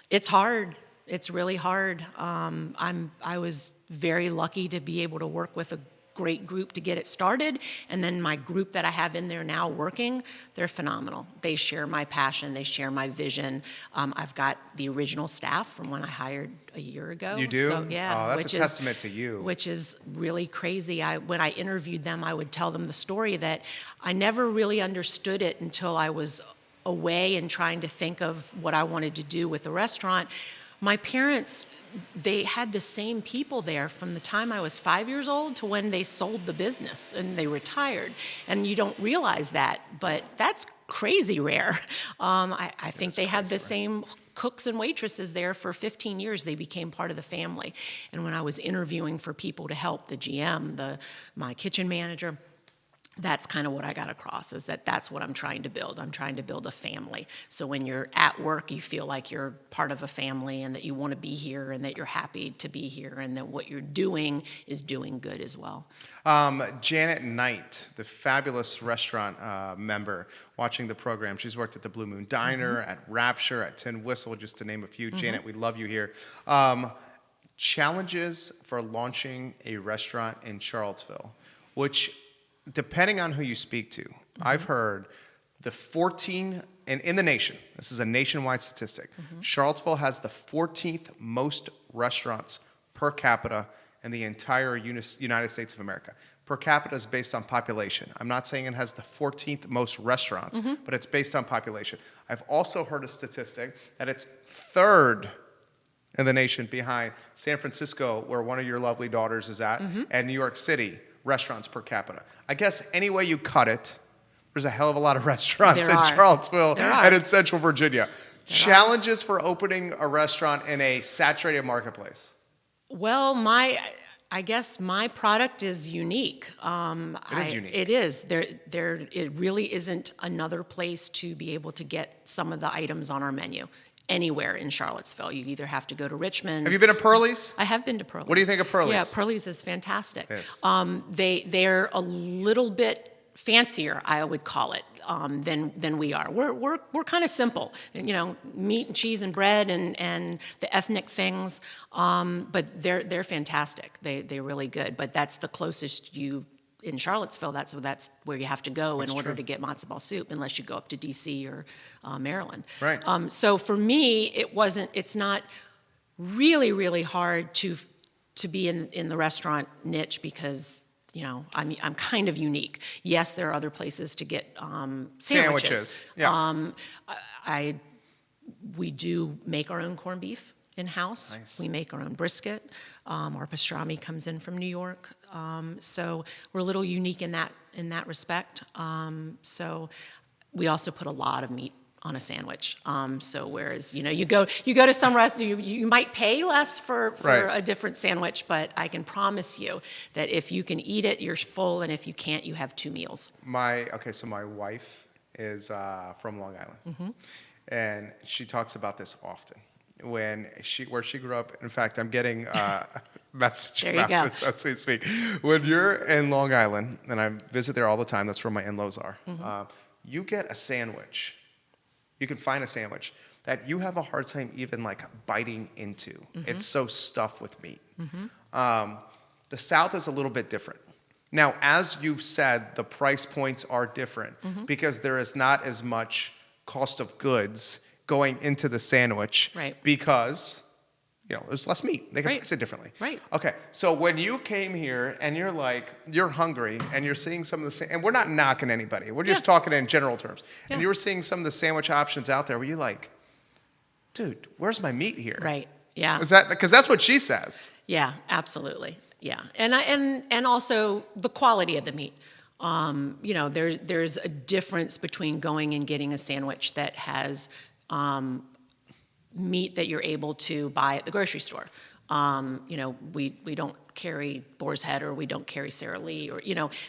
It's hard. It's really hard. I was very lucky to be able to work with a great group to get it started, and then my group that I have in there now working, they're phenomenal. They share my passion, they share my vision. I've got the original staff from when I hired a year ago. You do? So, yeah, that's a testament to you. Which is really crazy. When I interviewed them, I would tell them the story that I never really understood it until I was away and trying to think of what I wanted to do with the restaurant. My parents, they had the same people there from the time I was 5 years old to when they sold the business and they retired. And you don't realize that, but that's crazy rare. I think they had the same cooks and waitresses there for 15 years. They became part of the family. And when I was interviewing for people to help, the GM, my kitchen manager, that's kind of what I got across, is that's what I'm trying to build. I'm trying to build a family. So when you're at work, you feel like you're part of a family and that you want to be here and that you're happy to be here and that what you're doing is doing good as well. Janet Knight, the fabulous restaurant member, watching the program. She's worked at the Blue Moon Diner, at Rapture, at Tin Whistle, just to name a few. Janet, we love you here. Challenges for launching a restaurant in Charlottesville, which, depending on who you speak to, I've heard the 14, and in the nation, this is a nationwide statistic, Charlottesville has the 14th most restaurants per capita in the entire United States of America. Per capita is based on population. I'm not saying it has the 14th most restaurants, but it's based on population. I've also heard a statistic that it's third in the nation behind San Francisco, where one of your lovely daughters is at, and New York City. Restaurants per capita. I guess any way you cut it, there's a hell of a lot of restaurants in Charlottesville and in Central Virginia. Challenges for opening a restaurant in a saturated marketplace. Well, I guess my product is unique. It is unique. It is. It really isn't another place to be able to get some of the items on our menu. Anywhere in Charlottesville. You either have to go to Richmond. Have you been to Pearlie's? I have been to Pearlie's. What do you think of Pearlie's? Yeah, Pearlie's is fantastic. Yes. They're a little bit fancier, I would call it, than we are. We're kind of simple, meat and cheese and bread and the ethnic things. But they're fantastic. They're really good. But that's the closest in Charlottesville, that's where you have to go in order to get matzo ball soup, unless you go up to D.C. or Maryland. Right. So for me, it's not really, really hard to be in the restaurant niche because, I'm kind of unique. Yes, there are other places to get sandwiches. Yeah. We do make our own corned beef in-house. Nice. We make our own brisket. Our pastrami comes in from New York. So we're a little unique in that respect. So we also put a lot of meat on a sandwich. So whereas, you go to some restaurant, you might pay less for a different sandwich, but I can promise you that if you can eat it, you're full, and if you can't, you have 2 meals. So my wife is from Long Island, and she talks about this often. Where she grew up, in fact, I'm getting a message about this as we speak. When you're in Long Island, and I visit there all the time, that's where my in-laws are, you get a sandwich. You can find a sandwich that you have a hard time even biting into. It's so stuffed with meat. The South is a little bit different. Now, as you've said, the price points are different because there is not as much cost of goods going into the sandwich, because there's less meat. They can price it differently. Right. Okay. So when you came here and you're hungry and you're seeing some of the and we're not knocking anybody. We're just talking in general terms. Yeah. And you were seeing some of the sandwich options out there. Were you like, dude, where's my meat here? Right. Yeah. Is that because that's what she says? Yeah, absolutely. Yeah, and also the quality of the meat. There's a difference between going and getting a sandwich that has meat that you're able to buy at the grocery store. We don't carry Boar's Head, or we don't carry Sara Lee, or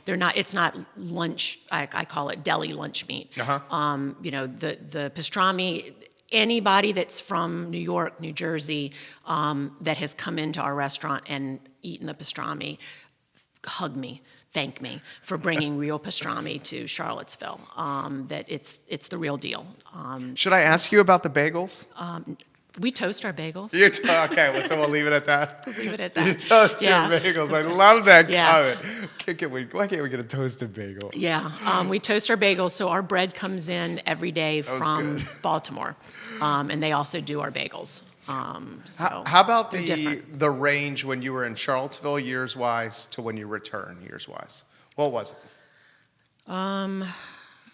they're not. It's not lunch. I call it deli lunch meat. The pastrami. Anybody that's from New York, New Jersey, that has come into our restaurant and eaten the pastrami, hug me, thank me for bringing real pastrami to Charlottesville. That it's the real deal. Should I ask you about the bagels? We toast our bagels. Okay, well, so we'll leave it at that. We'll leave it at that. You toast your bagels. I love that comment. Why can't we get a toasted bagel? Yeah, we toast our bagels, so our bread comes in every day from Baltimore, and they also do our bagels. How about the range when you were in Charlottesville years-wise to when you return years-wise? What was it?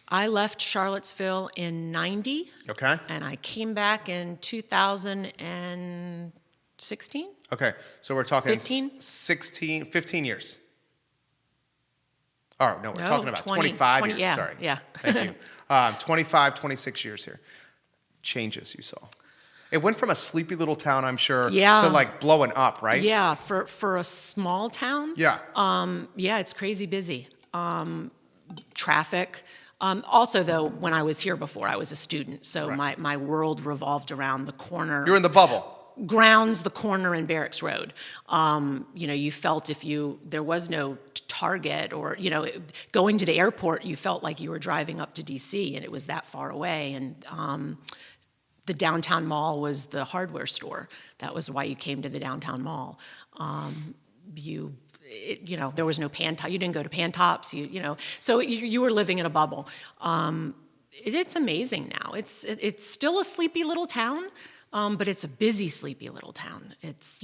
I left Charlottesville in 90. Okay. And I came back in 2016. Okay, so we're talking 15 years. Oh, no, we're talking about 25 years. Yeah, Sorry. Yeah. Thank you. 25, 26 years here. Changes you saw. It went from a sleepy little town, I'm sure, to like blowing up, right? Yeah, for a small town. Yeah. It's crazy busy. Traffic. Also, though, when I was here before, I was a student, so my world revolved around the corner. You're in the bubble. Grounds, the corner in Barracks Road. You felt there was no Target or, going to the airport, you felt like you were driving up to D.C. and it was that far away. And the downtown mall was the hardware store. That was why you came to the downtown mall. There was no Pantop. You didn't go to Pantops. So you were living in a bubble. It's amazing now. It's still a sleepy little town, but it's a busy, sleepy little town. It's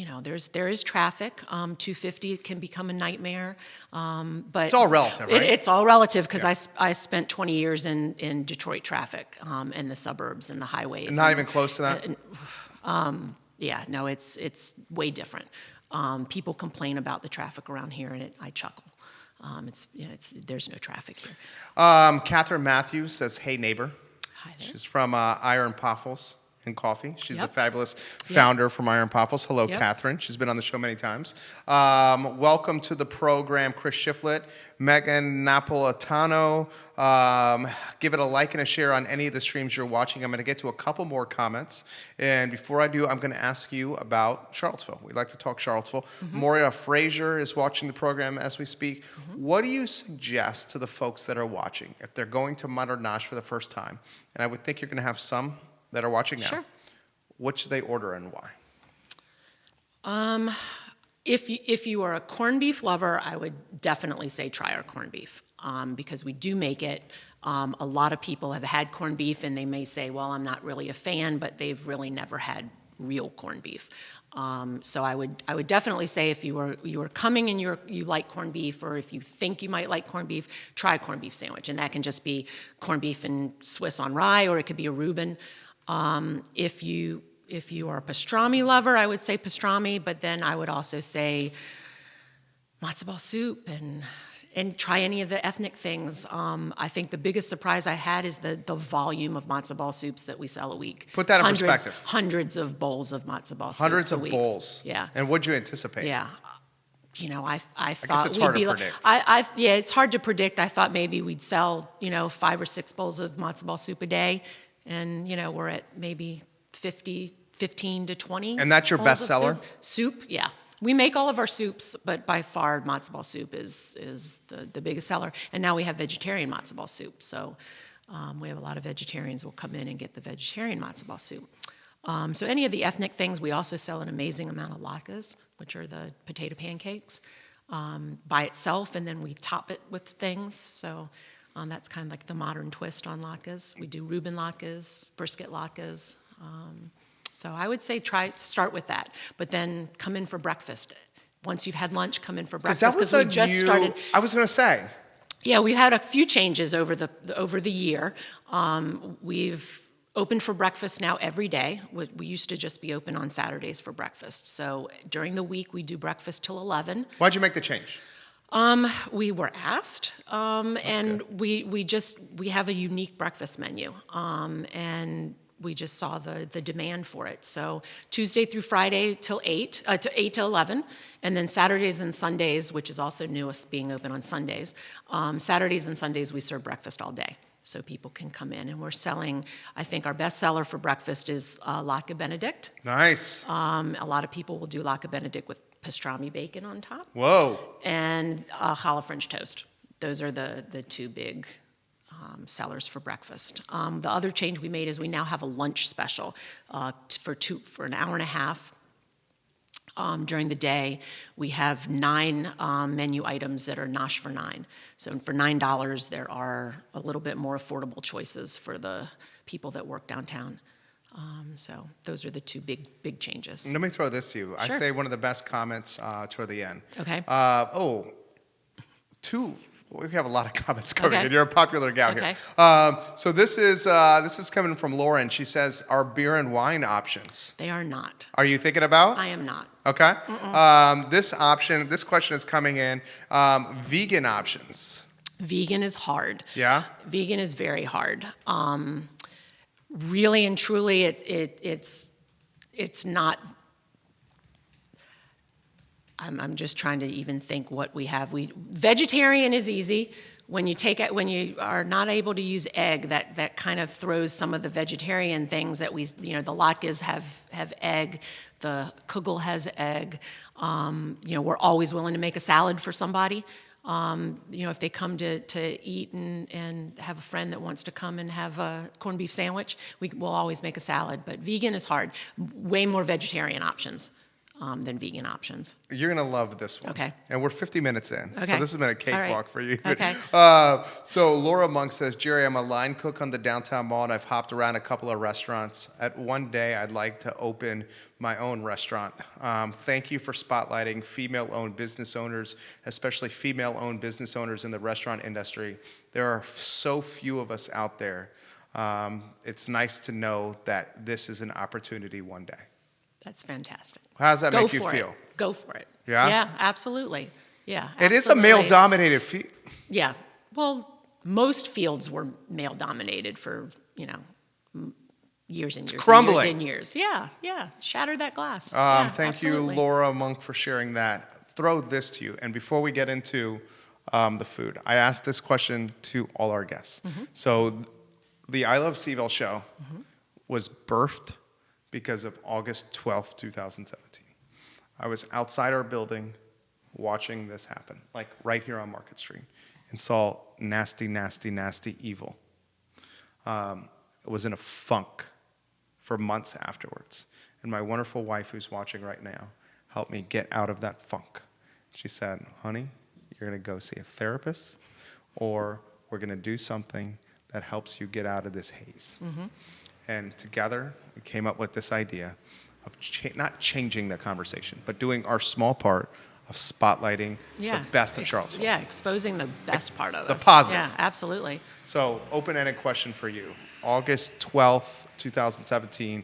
there is traffic. 250 can become a nightmare. But it's all relative, right? It's all relative because I spent 20 years in Detroit traffic and the suburbs and the highways. And not even close to that. It's way different. People complain about the traffic around here, and I chuckle. There's no traffic here. Catherine Matthews says, "Hey neighbor." Hi there. She's from Iron Poffles and Coffee. She's a fabulous founder from Iron Poffles. Hello, Catherine. She's been on the show many times. Welcome to the program, Chris Shiflett, Megan Napolitano. Give it a like and a share on any of the streams you're watching. I'm going to get to a couple more comments. And before I do, I'm going to ask you about Charlottesville. We like to talk Charlottesville. Moria Frazier is watching the program as we speak. What do you suggest to the folks that are watching if they're going to Modern Nosh for the first time? And I would think you're going to have some that are watching now. Sure. What should they order and why? If you are a corned beef lover, I would definitely say try our corned beef because we do make it. A lot of people have had corned beef and they may say, well, I'm not really a fan, but they've really never had real corned beef. So I would definitely say if you are coming and you like corned beef, or if you think you might like corned beef, try a corned beef sandwich, and that can just be corned beef and Swiss on rye, or it could be a Reuben. If you are a pastrami lover, I would say pastrami, but then I would also say matzo ball soup and try any of the ethnic things. I think the biggest surprise I had is the volume of matzo ball soups that we sell a week. Put that in perspective. Hundreds of bowls of matzo ball soup. Hundreds of bowls. Yeah. And what'd you anticipate? Yeah. I guess thought it's hard we'd be to like, predict. it's hard to predict. I thought maybe we'd sell, 5 or 6 bowls of matzo ball soup a day, and we're at maybe 15 to 20. And that's your best seller? Soup, yeah. We make all of our soups, but by far matzo ball soup is the biggest seller. And now we have vegetarian matzo ball soup, so we have a lot of vegetarians will come in and get the vegetarian matzo ball soup. So any of the ethnic things, we also sell an amazing amount of latkes, which are the potato pancakes, by itself, and then we top it with things. So that's kind of like the modern twist on latkes. We do Reuben latkes, brisket latkes. So I would say start with that, but then come in for breakfast. Once you've had lunch, come in for breakfast because we just started. I was going to say. Yeah, we've had a few changes over the year. We've open for breakfast now every day. We used to just be open on Saturdays for breakfast. So during the week, we do breakfast till 11. Why'd you make the change? We were asked, and good. we have a unique breakfast menu, and we just saw the demand for it. So Tuesday through Friday till 8 to 11, and then Saturdays and Sundays, which is also new, us being open on Sundays. Saturdays and Sundays we serve breakfast all day, so people can come in, and we're selling. I think our best seller for breakfast is latke Benedict. Nice. A lot of people will do latke Benedict with pastrami bacon on top. Whoa. And challah French toast. Those are the two big sellers for breakfast. The other change we made is we now have a lunch special for an hour and a half. During the day, we have 9 menu items that are nosh for $9. So for $9, there are a little bit more affordable choices for the people that work downtown. So those are the two big changes. Let me throw this to you. Sure. I say one of the best comments toward the end. Okay. We have a lot of comments coming Okay. in. You're a popular gal Okay. here. So this is coming from Lauren. She says, "Are beer and wine options?" They are not. Are you thinking about? I am not. Okay. This question is coming in. Vegan options. Vegan is hard. Yeah. Vegan is very hard. Really and truly, it's not. I'm just trying to even think what we have. Vegetarian is easy. When you are not able to use egg, that kind of throws some of the vegetarian things that the latkes have egg, the kugel has egg. We're always willing to make a salad for somebody. If they come to eat and have a friend that wants to come and have a corned beef sandwich, we'll always make a salad. But vegan is hard. Way more vegetarian options than vegan options. You're going to love this one. Okay. And we're 50 minutes in. Okay. So this has been a All cakewalk right. for you. Okay. So Laura Monk says, "Jerry, I'm a line cook on the downtown mall, and I've hopped around a couple of restaurants. At one day, I'd like to open my own restaurant. Thank you for spotlighting female-owned business owners, especially female-owned business owners in the restaurant industry. There are so few of us out there. It's nice to know that this is an opportunity one day." That's fantastic. How does that Go make you for feel? it. Go for it. Yeah? Yeah, absolutely. Yeah. It is a male-dominated field. Yeah. Well, most fields were male-dominated for, years and years. Crumbling. And years and years. Yeah. Shatter that glass. Thank absolutely. you, Laura Monk, for sharing that. Throw this to you. And before we get into the food, I asked this question to all our guests. Mm-hmm. So the I Love CVille Show was birthed because of August 12th, 2017. I was outside our building watching this happen, like right here on Market Street, and saw nasty, nasty, nasty evil. I was in a funk for months afterwards. And my wonderful wife, who's watching right now, helped me get out of that funk. She said, "Honey, you're going to go see a therapist, or we're going to do something that helps you get out of this haze." Mm-hmm. And together, we came up with this idea of not changing the conversation, but doing our small part of spotlighting the best of Charlottesville. Yeah, exposing the best part of us. The positive. Yeah, absolutely. So, open-ended question for you. August 12th, 2017,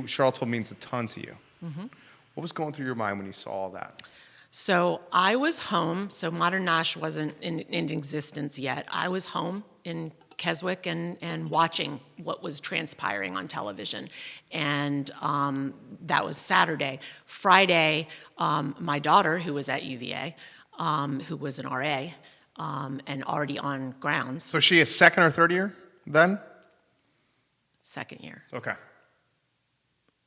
Charlottesville means a ton to you. Mm-hmm. What was going through your mind when you saw all that? So I was home. So Modern Nosh wasn't in existence yet. I was home in Keswick and watching what was transpiring on television. And that was Saturday. Friday, my daughter, who was at UVA, who was an RA, and already on grounds. So is she a second or third year then? Second year. Okay.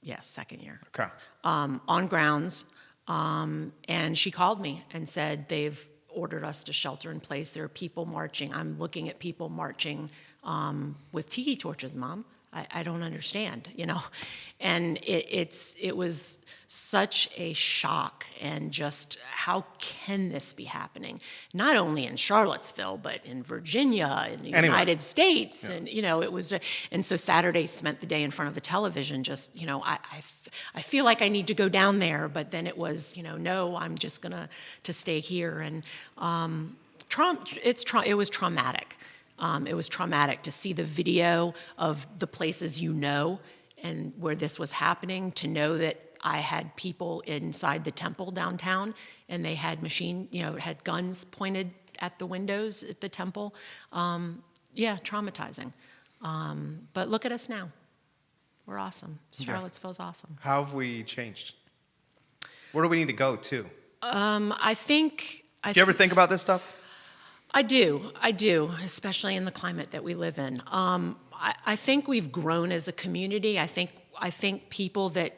Yes, second year. Okay. On grounds. And she called me and said, "They've ordered us to shelter in place. There are people marching. I'm looking at people marching with tiki torches, Mom. I don't understand, And it was such a shock, and just how can this be happening? Not only in Charlottesville, but in Virginia, in the United States, and it was. And so Saturday spent the day in front of the television. Just I feel like I need to go down there, but then it was no, I'm just gonna to stay here, and it was traumatic. It was traumatic to see the video of the places and where this was happening, to know that I had people inside the temple downtown, and they had had guns pointed at the windows at the temple. Traumatizing. But look at us now. We're awesome. Charlottesville's awesome. How have we changed? Where do we need to go to? I think... Do you ever think about this stuff? I do, especially in the climate that we live in. I think we've grown as a community. I think people that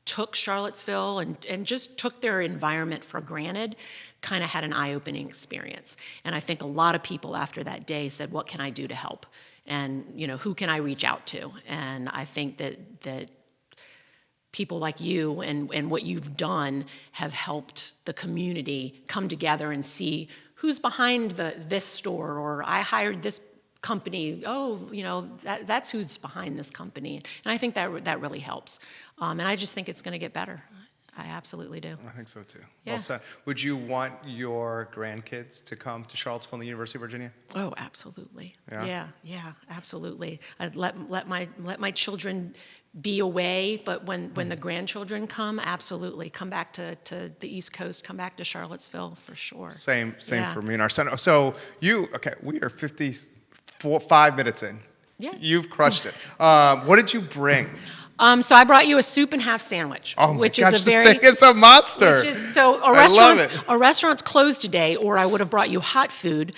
took Charlottesville and just took their environment for granted kind of had an eye-opening experience. And I think a lot of people after that day said, what can I do to help? And, who can I reach out to? And I think that people like you and what you've done have helped the community come together and see who's behind this store, or I hired this company. That's who's behind this company. And I think that really helps. And I just think it's going to get better. I absolutely do. I think so too. Yeah. Well said. Would you want your grandkids to come to Charlottesville and the University of Virginia? Oh, absolutely. Yeah, Absolutely. I'd let my children be away, but when the grandchildren come, absolutely come back to the East Coast, come back to Charlottesville for sure. Same for me and our son. So we are 5 minutes in. Yeah. You've crushed it. What did you bring? So I brought you a soup and half sandwich, which is this thing is a monster. Our restaurant's closed today, or I would have brought you hot food.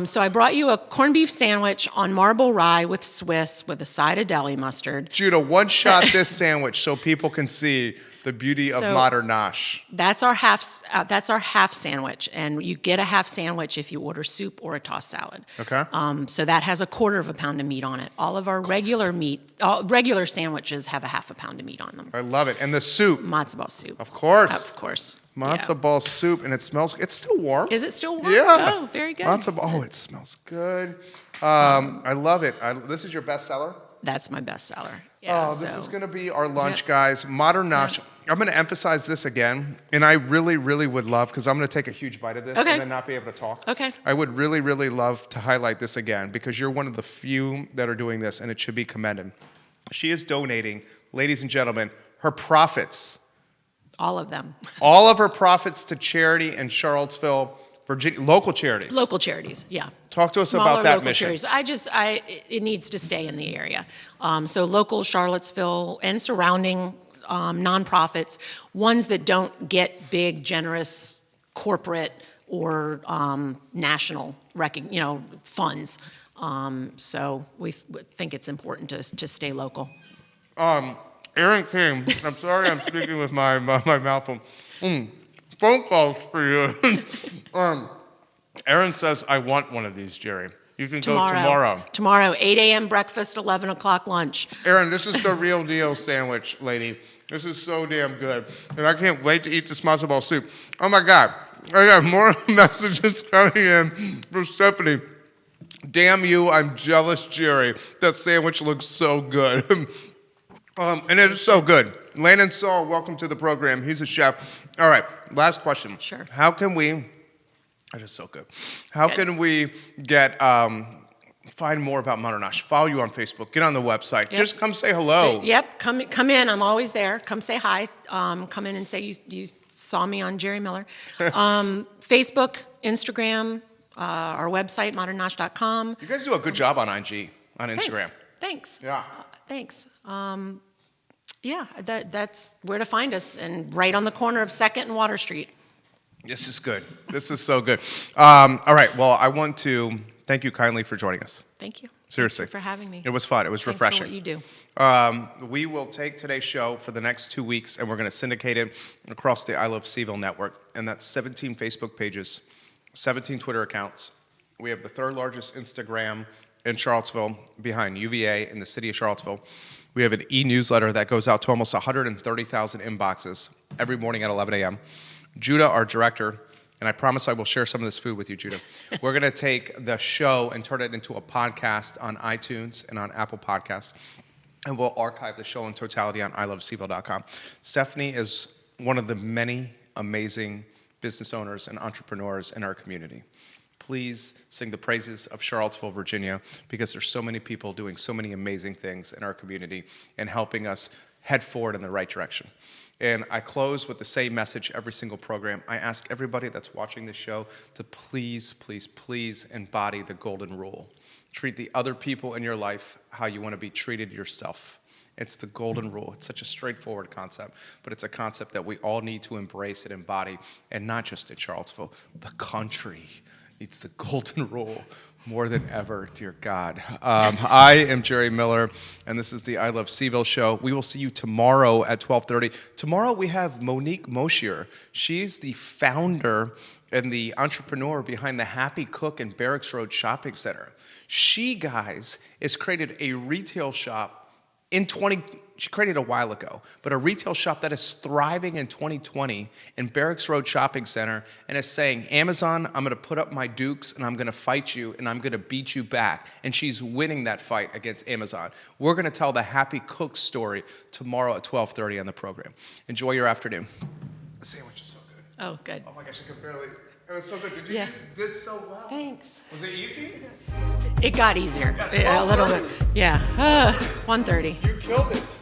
So I brought you a corned beef sandwich on marble rye with Swiss with a side of deli mustard. Judah, one shot this sandwich so people can see the beauty of Modern Nosh. That's our half sandwich, and you get a half sandwich if you order soup or a tossed salad. Okay. So that has a quarter of a pound of meat on it. All of our regular sandwiches have a half a pound of meat on them. I love it. And the soup. Matzo ball soup. Of course. Of course. Matzo ball soup, and it smells. It's still warm. Is it still warm? Yeah. Oh, very good. It smells good. I love it. This is your bestseller? That's my bestseller. Yeah, this is going to be our lunch, guys. Modern Nosh. Yeah. I'm going to emphasize this again, and I really, really would love, because I'm going to take a huge bite of this and then not be able to talk. Okay. I would really, really love to highlight this again, because you're one of the few that are doing this, and it should be commended. She is donating, ladies and gentlemen, her profits. All of them. All of her profits to charity in Charlottesville, Virginia, local charities. Local charities, yeah. Talk to us Smaller about that local mission. Charities. It needs to stay in the area. So local Charlottesville and surrounding nonprofits, ones that don't get big, generous corporate or national funds. So we think it's important to stay local. Aaron came. I'm sorry I'm speaking with my mouth full. Phone calls for you. Aaron says, I want one of these, Jerry. You can go tomorrow. Tomorrow, 8 a.m. breakfast, 11 o'clock lunch. Aaron, this is the real deal sandwich, lady. This is so damn good. And I can't wait to eat this matzo ball soup. Oh, my God. I got more messages coming in from Stephanie. Damn you, I'm jealous, Jerry. That sandwich looks so good. And it is so good. Landon Saul, welcome to the program. He's a chef. All right, last question. Sure. How can we... That is so good. How can we get find more about Modern Nosh? Follow you on Facebook. Get on the website. Yep. Just come say hello. Yep. Come in. I'm always there. Come say hi. Come in and say you saw me on Jerry Miller. Facebook, Instagram, our website, modernnosh.com. You guys do a good job on IG, on Instagram. Thanks. Yeah. Thanks. That's where to find us, and right on the corner of 2nd and Water Street. This is good. This is so good. All right. Well, I want to thank you kindly for joining us. Thank you. Seriously. Thank you for having me. It was fun. It was refreshing. Thanks for what you do. We will take today's show for the next 2 weeks, and we're going to syndicate it across the I Love CVille network. And that's 17 Facebook pages, 17 Twitter accounts. We have the third largest Instagram in Charlottesville, behind UVA in the city of Charlottesville. We have an e-newsletter that goes out to almost 130,000 inboxes every morning at 11 a.m. Judah, our director, and I promise I will share some of this food with you, Judah. We're going to take the show and turn it into a podcast on iTunes and on Apple Podcasts, and we'll archive the show in totality on ilovecville.com. Stephanie is one of the many amazing business owners and entrepreneurs in our community. please sing the praises of Charlottesville, Virginia, because there's so many people doing so many amazing things in our community and helping us head forward in the right direction. And I close with the same message every single program. I ask everybody that's watching this show to please, please, please embody the golden rule. Treat the other people in your life how you want to be treated yourself. It's the golden rule. It's such a straightforward concept, but it's a concept that we all need to embrace and embody, and not just in Charlottesville. The country needs the golden rule more than ever, dear God. I am Jerry Miller, and this is the I Love CVille Show. We will see you tomorrow at 12:30. Tomorrow we have Monique Moshier. She's the founder and the entrepreneur behind the Happy Cook and Barracks Road Shopping Center. She, guys, has created a retail shop she created a while ago, but a retail shop that is thriving in 2020 in Barracks Road Shopping Center, and is saying, Amazon, I'm gonna put up my dukes and I'm gonna fight you and I'm gonna beat you back. And she's winning that fight against Amazon. We're gonna tell the Happy Cook story tomorrow at 12:30 on the program. Enjoy your afternoon. The sandwich is so good. Oh, good. Oh my gosh, I could barely, it was so good. You did so well. Thanks. Was it easy? It got easier, a little bit. Yeah, 1:30. You killed it.